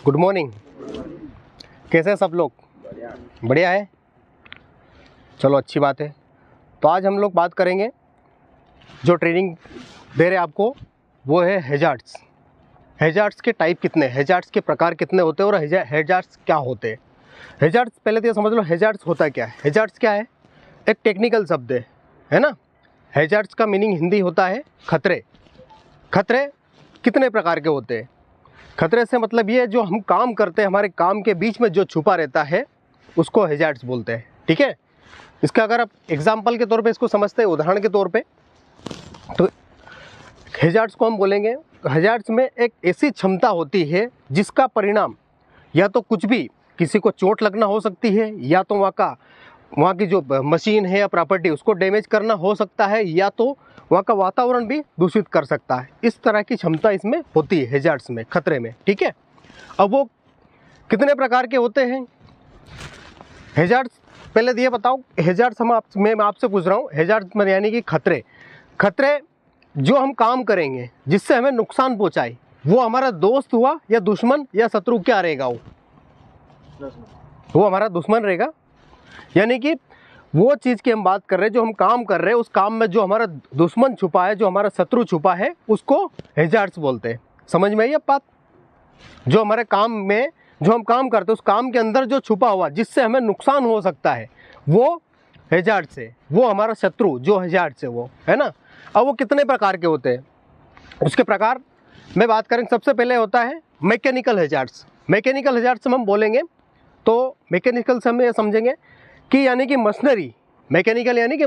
Good morning. कैसे हैं सब लोग? बढ़िया है, चलो अच्छी बात है। तो आज हम लोग बात करेंगे, जो ट्रेनिंग दे रहे हैं आपको वो है हैजार्ड्स। हैजार्ड्स के टाइप कितने, हैजार्ड्स के प्रकार कितने होते हैं और हैजार्ड्स क्या होते हैं। हैजार्ड्स पहले तो ये समझ लो, हैजार्ड्स होता क्या है। हैजार्ड्स क्या है? एक टेक्निकल शब्द है ना। हैजार्ड्स का मीनिंग हिंदी होता है खतरे। खतरे कितने प्रकार के होते हैं? खतरे से मतलब ये, जो हम काम करते हैं हमारे काम के बीच में जो छुपा रहता है उसको हैजार्ड्स बोलते हैं। ठीक है, इसका अगर आप एग्जाम्पल के तौर पे इसको समझते हैं, उदाहरण के तौर पे, तो हैजार्ड्स को हम बोलेंगे, हैजार्ड्स में एक ऐसी क्षमता होती है जिसका परिणाम या तो कुछ भी, किसी को चोट लगना हो सकती है, या तो वहाँ की जो मशीन है या प्रॉपर्टी उसको डैमेज करना हो सकता है, या तो वहाँ का वातावरण भी दूषित कर सकता है। इस तरह की क्षमता इसमें होती है हैजार्ड्स में, खतरे में। ठीक है, अब वो कितने प्रकार के होते हैं हैजार्ड्स? पहले ये बताओ, हैजार्ड्स मैं आपसे पूछ रहा हूँ, हैजार्ड्स में यानी कि खतरे जो हम काम करेंगे जिससे हमें नुकसान पहुँचाए, वो हमारा दोस्त हुआ या दुश्मन या शत्रु, क्या रहेगा? वो हमारा दुश्मन रहेगा। यानी कि वो चीज़ की हम बात कर रहे हैं, जो हम काम कर रहे हैं उस काम में जो हमारा दुश्मन छुपा है, जो हमारा शत्रु छुपा है, उसको हैजार्ड्स बोलते हैं। समझ में आई अब बात? जो हमारे काम में जो हम काम करते हैं उस काम के अंदर जो छुपा हुआ जिससे हमें नुकसान हो सकता है, वो हैजार्ड्स है, वो हमारा शत्रु जो हैजार्ड्स है वो, है ना। अब वो कितने प्रकार के होते हैं, उसके प्रकार में बात करें। सबसे पहले होता है मैकेनिकल हैजार्ड्स। मैकेनिकल हैजार्ड्स हम बोलेंगे तो मैकेनिकल से हम ये समझेंगे कि यानी कि मशीनरी, मैकेनिकल यानी कि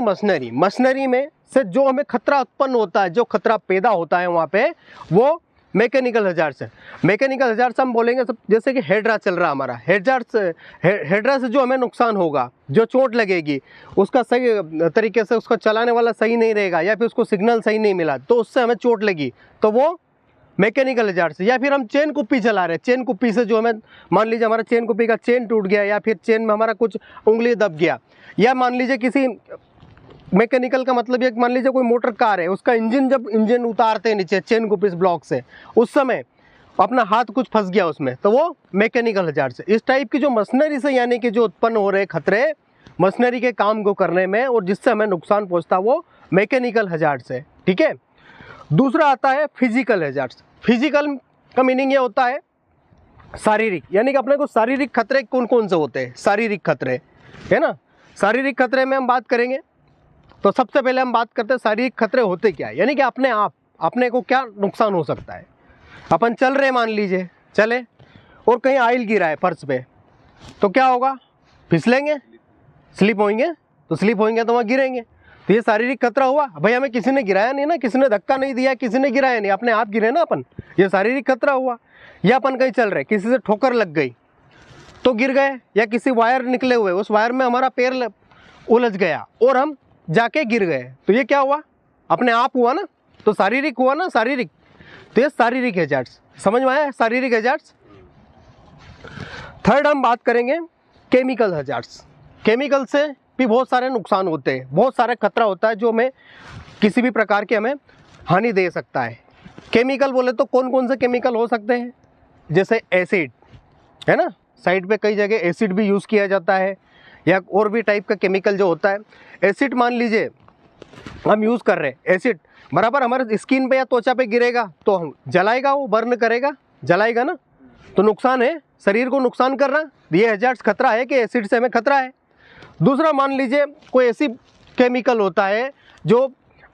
मशीनरी में से जो हमें खतरा उत्पन्न होता है, जो खतरा पैदा होता है वहाँ पे, वो मैकेनिकल हैजार्ड्स है। मैकेनिकल हैजार्ड्स हम बोलेंगे सब, जैसे कि हेड्रा चल रहा हमारा, हेड्रा से जो हमें नुकसान होगा, जो चोट लगेगी, उसका सही तरीके से उसका चलाने वाला सही नहीं रहेगा, या फिर उसको सिग्नल सही नहीं मिला तो उससे हमें चोट लगी, तो वो मैकेनिकल हैजार्ड्स। या फिर हम चेन कुप्पी चला रहे हैं, चेन कुप्पी से जो हमें, मान लीजिए हमारा चेन कुप्पी का चेन टूट गया, या फिर चेन में हमारा कुछ उंगली दब गया, या मान लीजिए किसी मैकेनिकल का मतलब ये, मान लीजिए कोई मोटर कार है, उसका जब इंजन उतारते हैं नीचे चेन कुप्पी ब्लॉक से, उस समय अपना हाथ कुछ फंस गया उसमें, तो वो मैकेनिकल हैजार्ड्स है। इस टाइप की जो मशीनरी से यानी कि जो उत्पन्न हो रहे खतरे मशीनरी के काम को करने में और जिससे हमें नुकसान पहुँचता, वो मैकेनिकल हैजार्ड्स है। ठीक है, दूसरा आता है फिजिकल हैजार्ड्स। फिजिकल का मीनिंग ये होता है शारीरिक, यानी कि अपने को शारीरिक खतरे कौन कौन से होते हैं, शारीरिक खतरे, है ना। शारीरिक खतरे में हम बात करेंगे तो सबसे पहले हम बात करते हैं शारीरिक खतरे होते क्या है। यानी कि अपने को क्या नुकसान हो सकता है। अपन चल रहे, मान लीजिए चले और कहीं ऑयल गिरा है फर्श पे, तो क्या होगा? फिसलेंगे, स्लिप होंगे, तो वहाँ गिरेंगे, तो ये शारीरिक खतरा हुआ। भाई हमें किसी ने गिराया नहीं ना, किसी ने धक्का नहीं दिया, किसी ने गिराया नहीं, अपने आप गिरे ना अपन, ये शारीरिक खतरा हुआ। या अपन कहीं चल रहे, किसी से ठोकर लग गई तो गिर गए, या किसी वायर निकले हुए, उस वायर में हमारा पैर उलझ गया और हम जाके गिर गए, तो ये क्या हुआ? अपने आप हुआ ना, तो शारीरिक हुआ ना, शारीरिक। तो ये शारीरिक हैजार्ड्स, समझ में आया? शारीरिक हैजार्ड्स। थर्ड हम बात करेंगे केमिकल हैजार्ड्स। केमिकल से भी बहुत सारे नुकसान होते हैं, बहुत सारे खतरा होता है जो हमें किसी भी प्रकार की हमें हानि दे सकता है। केमिकल बोले तो कौन कौन से केमिकल हो सकते हैं? जैसे एसिड, है ना, साइड पे कई जगह एसिड भी यूज़ किया जाता है, या और भी टाइप का केमिकल जो होता है। एसिड मान लीजिए हम यूज़ कर रहे हैं, एसिड बराबर हमारे स्किन पे या त्वचा पे गिरेगा तो हम जलाएगा, वो बर्न करेगा, जलाएगा ना, तो नुकसान है, शरीर को नुकसान कर रहा। ये हैजार्ड्स खतरा है कि एसिड से हमें खतरा है। दूसरा मान लीजिए कोई ऐसी केमिकल होता है जो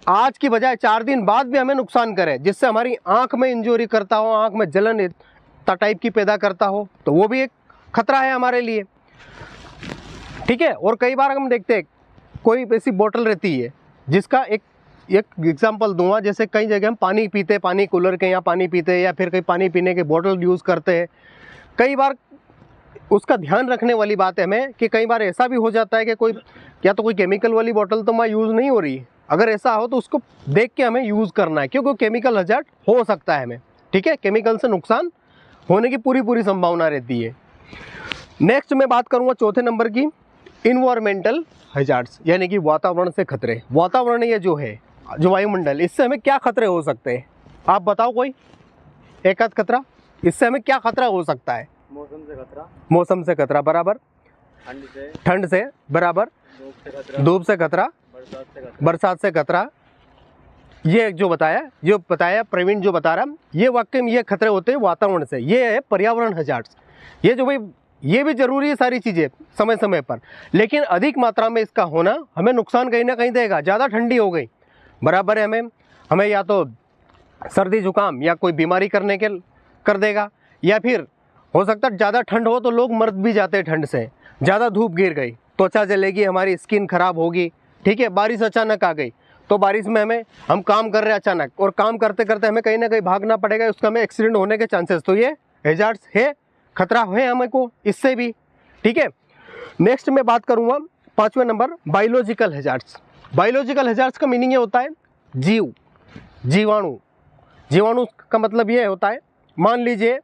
आज की बजाय 4 दिन बाद भी हमें नुकसान करे, जिससे हमारी आँख में इंजरी करता हो, आँख में जलन टाइप की पैदा करता हो, तो वो भी एक खतरा है हमारे लिए। ठीक है, और कई बार हम देखते हैं कोई ऐसी बोतल रहती है जिसका एक एग्जाम्पल दूंगा, जैसे कई जगह हम पानी पीते, पानी कूलर के यहाँ पानी पीते, या फिर कहीं पानी पीने के बोतल यूज़ करते हैं। कई बार उसका ध्यान रखने वाली बात है हमें कि कई बार ऐसा भी हो जाता है कि कोई या तो कोई केमिकल वाली बोतल तो मैं यूज़ नहीं हो रही, अगर ऐसा हो तो उसको देख के हमें यूज़ करना है, क्योंकि केमिकल हैजार्ड हो सकता है हमें। ठीक है, केमिकल से नुकसान होने की पूरी संभावना रहती है। नेक्स्ट मैं बात करूँगा चौथे नंबर की, इन्वायरमेंटल हैजार्ड्स, यानी कि वातावरण से खतरे। वातावरण ये जो है, जो वायुमंडल, इससे हमें क्या खतरे हो सकते हैं? आप बताओ कोई एक आध खतरा। इससे हमें क्या खतरा हो सकता है? मौसम से खतरा, मौसम से खतरा बराबर, ठंड से बराबर, धूप से खतरा, बरसात से खतरा। ये जो बताया प्रवीण जो बता रहा, ये वाकई में ये खतरे होते हैं वातावरण से। ये है पर्यावरण हजार्ड्स। ये जो भाई ये भी जरूरी है सारी चीज़ें समय समय पर, लेकिन अधिक मात्रा में इसका होना हमें नुकसान कहीं ना कहीं देगा। ज़्यादा ठंडी हो गई बराबर है, हमें या तो सर्दी जुकाम या कोई बीमारी कर देगा, या फिर हो सकता है ज़्यादा ठंड हो तो लोग मर भी जाते हैं ठंड से। ज़्यादा धूप गिर गई, त्वचा जलेगी, हमारी स्किन खराब होगी। ठीक है, बारिश अचानक आ गई तो बारिश में हम काम कर रहे हैं अचानक, और काम करते करते हमें कहीं ना कहीं भागना पड़ेगा, उसका हमें एक्सीडेंट होने के चांसेस। तो ये हैजार्ड्स है, खतरा है हमें को इससे भी। ठीक है, नेक्स्ट मैं बात करूँगा 5वें number biological hazards. Biological hazards का मीनिंग ये होता है जीवाणु। जीवाणु का मतलब ये होता है, मान लीजिए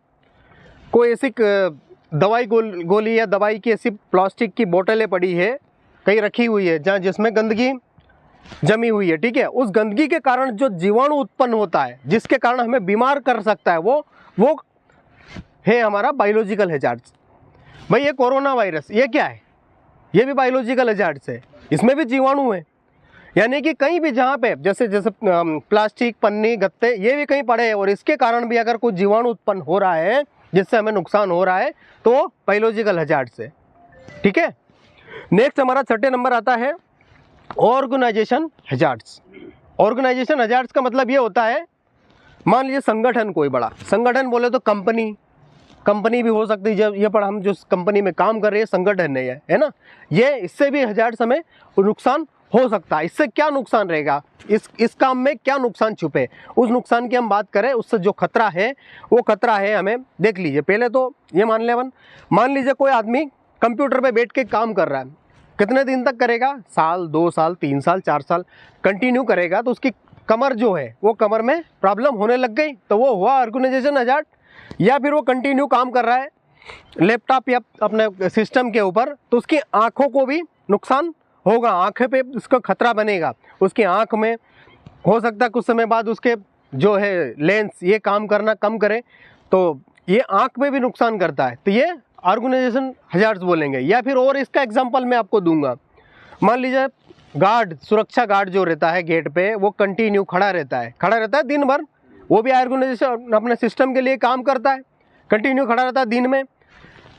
कोई ऐसी दवाई गोली या दवाई की ऐसी प्लास्टिक की बोतलें पड़ी है, कहीं रखी हुई है जहाँ जिसमें गंदगी जमी हुई है। ठीक है, उस गंदगी के कारण जो जीवाणु उत्पन्न होता है, जिसके कारण हमें बीमार कर सकता है, वो है हमारा बायोलॉजिकल हैजार्ड्स। भाई ये कोरोना वायरस, ये क्या है? ये भी बायोलॉजिकल हैजार्ड्स है, इसमें भी जीवाणु है। यानी कि कहीं भी जहाँ पे जैसे प्लास्टिक, पन्नी, गत्ते, ये भी कहीं पड़े हैं और इसके कारण भी अगर कोई जीवाणु उत्पन्न हो रहा है जिससे हमें नुकसान हो रहा है, तो वो बायोलॉजिकल हैजार्ड्स है। ठीक है, नेक्स्ट हमारा 6 नंबर आता है ऑर्गेनाइजेशन हैजार्ड्स। ऑर्गेनाइजेशन हैजार्ड्स का मतलब ये होता है, मान लीजिए संगठन, कोई बड़ा संगठन बोले तो कंपनी भी हो सकती है। जब ये पर हम जो कंपनी में काम कर रहे हैं संगठन है ना, ये इससे भी हैजार्ड्स हमें नुकसान हो सकता है। इससे क्या नुकसान रहेगा, इस काम में क्या नुकसान छुपे, उस नुकसान की हम बात करें, उससे जो खतरा है वो खतरा है हमें देख लीजिए। पहले तो ये मान लीजिए कोई आदमी कंप्यूटर पे बैठ के काम कर रहा है, कितने दिन तक करेगा? साल, 2 साल, 3 साल, 4 साल कंटिन्यू करेगा, तो उसकी कमर जो है वो कमर में प्रॉब्लम होने लग गई, तो वो हुआ ऑर्गेनाइजेशन हैजार्ड। या फिर वो कंटिन्यू काम कर रहा है लैपटॉप या अपने सिस्टम के ऊपर, तो उसकी आँखों को भी नुकसान होगा, आँखें पे उसका खतरा बनेगा। उसकी आँख में हो सकता है कुछ समय बाद उसके जो है लेंस ये काम करना कम करे, तो ये आँख में भी नुकसान करता है। तो ये ऑर्गेनाइजेशन हैजार्ड्स बोलेंगे। या फिर और इसका एग्जांपल मैं आपको दूंगा, मान लीजिए गार्ड, सुरक्षा गार्ड जो रहता है गेट पे, वो कंटिन्यू खड़ा रहता है दिन भर, वो भी ऑर्गेनाइजेशन अपने सिस्टम के लिए काम करता है, कंटिन्यू खड़ा रहता है दिन में,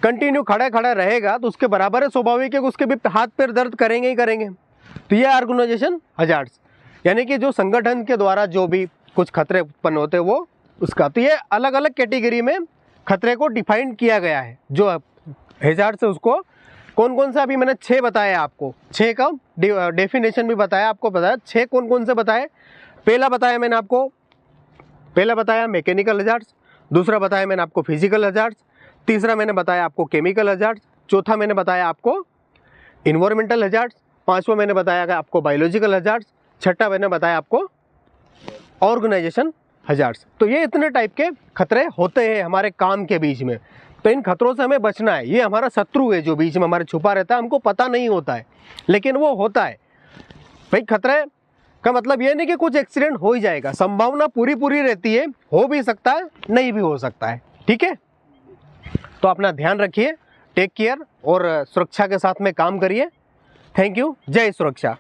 कंटिन्यू खड़ा रहेगा, तो उसके बराबर है स्वाभाविक है उसके भी हाथ पैर दर्द करेंगे ही करेंगे। तो ये ऑर्गेनाइजेशन हैजार्ड्स, यानी कि जो संगठन के द्वारा जो भी कुछ खतरे उत्पन्न होते हैं वो उसका। तो ये अलग अलग कैटेगरी में खतरे को डिफाइन किया गया है। जो हैजार्ड्स है उसको कौन कौन सा, अभी मैंने 6 बताया आपको, 6 का डेफिनेशन भी बताया आपको, बताया 6 कौन कौन से बताए। पहला बताया मैकेनिकल हैजार्ड्स, दूसरा बताया मैंने आपको फिजिकल हैजार्ड्स, तीसरा मैंने बताया आपको केमिकल हैजार्ड्स, चौथा मैंने बताया आपको इन्वायरमेंटल हैजार्ड्स, पांचवा मैंने बताया आपको बायोलॉजिकल हैजार्ड्स, छठा मैंने बताया आपको ऑर्गेनाइजेशन हैजार्ड्स। तो ये इतने टाइप के खतरे होते हैं हमारे काम के बीच में। तो इन खतरों से हमें बचना है। ये हमारा शत्रु है जो बीच में हमारे छुपा रहता है, हमको पता नहीं होता है लेकिन वो होता है। भाई खतरे का मतलब ये नहीं कि कुछ एक्सीडेंट हो ही जाएगा, संभावना पूरी रहती है, हो भी सकता है, नहीं भी हो सकता है। ठीक है, तो अपना ध्यान रखिए, टेक केयर और सुरक्षा के साथ में काम करिए। थैंक यू, जय सुरक्षा।